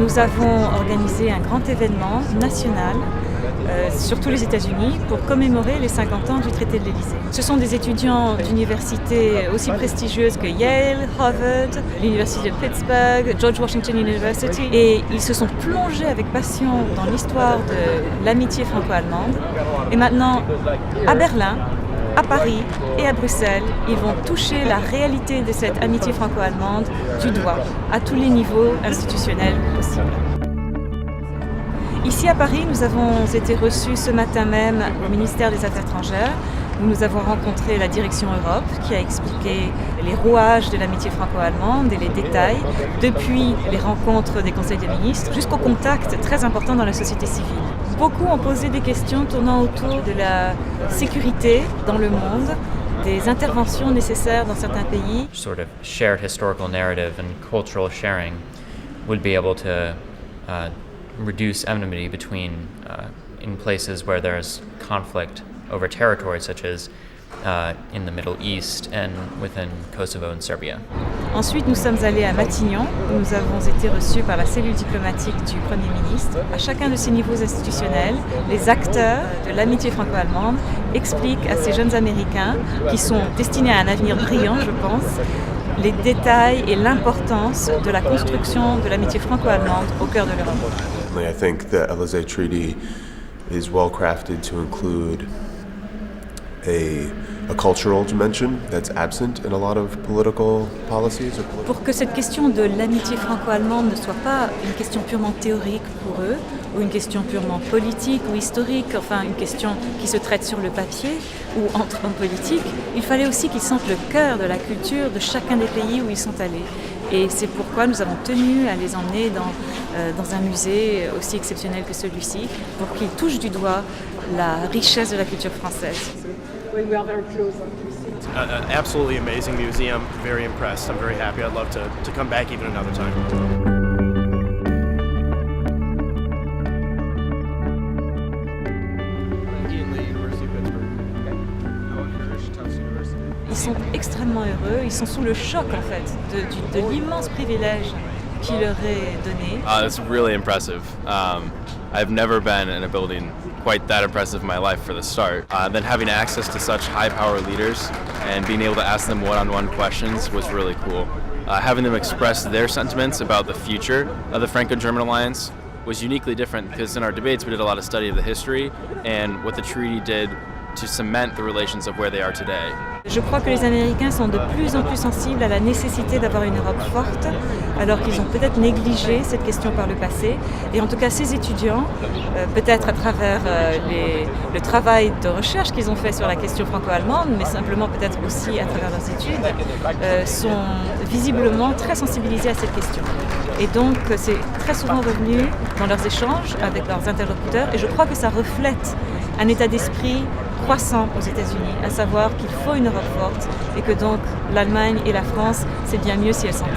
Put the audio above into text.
nous avons organisé un grand événement national sur tous les États-Unis pour commémorer les 50 ans du traité de l'Élysée. Ce sont des étudiants d'universités aussi prestigieuses que Yale, Harvard, l'université de Pittsburgh, George Washington University, et ils se sont plongés avec passion dans l'histoire de l'amitié franco-allemande. Et maintenant, à Berlin, à Paris et à Bruxelles, ils vont toucher la réalité de cette amitié franco-allemande du doigt, à tous les niveaux institutionnels possibles. Ici à Paris, nous avons été reçus ce matin même au ministère des Affaires étrangères, où nous avons rencontré la direction Europe qui a expliqué les rouages de l'amitié franco-allemande et les détails, depuis les rencontres des conseils des ministres jusqu'au contact très important dans la société civile. Beaucoup ont posé des questions tournant autour de la sécurité dans le monde, des interventions nécessaires dans certains pays. Sort of shared historical narrative and cultural sharing would be able to reduce enmity between in places where there's conflict over territory, such as in the Middle East and within Kosovo and Serbia. Ensuite, nous sommes allés à Matignon, où nous avons été reçus par la cellule diplomatique du Premier ministre. À chacun de ces niveaux institutionnels, les acteurs de l'amitié franco-allemande expliquent à ces jeunes Américains, qui sont destinés à un avenir brillant, je pense, les détails et l'importance de la construction de l'amitié franco-allemande au cœur de l'Europe. I think the Elysée Treaty is well crafted to include a cultural dimension that's absent in a lot of political policies. Pour que cette question de l'amitié franco-allemande ne soit pas une question purement théorique pour eux, ou une question purement politique ou historique, enfin une question qui se traite sur le papier ou entre hommes politiques, il fallait aussi qu'ils sentent le cœur de la culture de chacun des pays où ils sont allés. Et c'est pourquoi nous avons tenu à les emmener dans un musée aussi exceptionnel que celui-ci, pour qu'ils touchent du doigt la richesse de la culture française. Absolutely amazing museum, very impressed. I'm very happy. I'd love to come back even another time. Ils sont extrêmement heureux, ils sont sous le choc en fait de l'immense privilège qui leur est donné. It's really impressive. I've never been in a building quite that impressive in my life for the start. Then having access to such high-power leaders and being able to ask them one-on-one questions was really cool. Having them express their sentiments about the future of the Franco-German alliance was uniquely different because in our debates we did a lot of study of the history and what the treaty did to cement the relations of where they are today. Je crois que les Américains sont de plus en plus sensibles à la nécessité d'avoir une Europe forte, alors qu'ils ont peut-être négligé cette question par le passé. Et en tout cas, ces étudiants, peut-être à travers le travail de recherche qu'ils ont fait sur la question franco-allemande, mais simplement peut-être aussi à travers leurs études, sont visiblement très sensibilisés à cette question. Et donc, c'est très souvent revenu dans leurs échanges avec leurs interlocuteurs, et je crois que ça reflète un état d'esprit croissant aux États-Unis, à savoir qu'il faut une Europe forte et que donc l'Allemagne et la France, c'est bien mieux si elles s'entendent.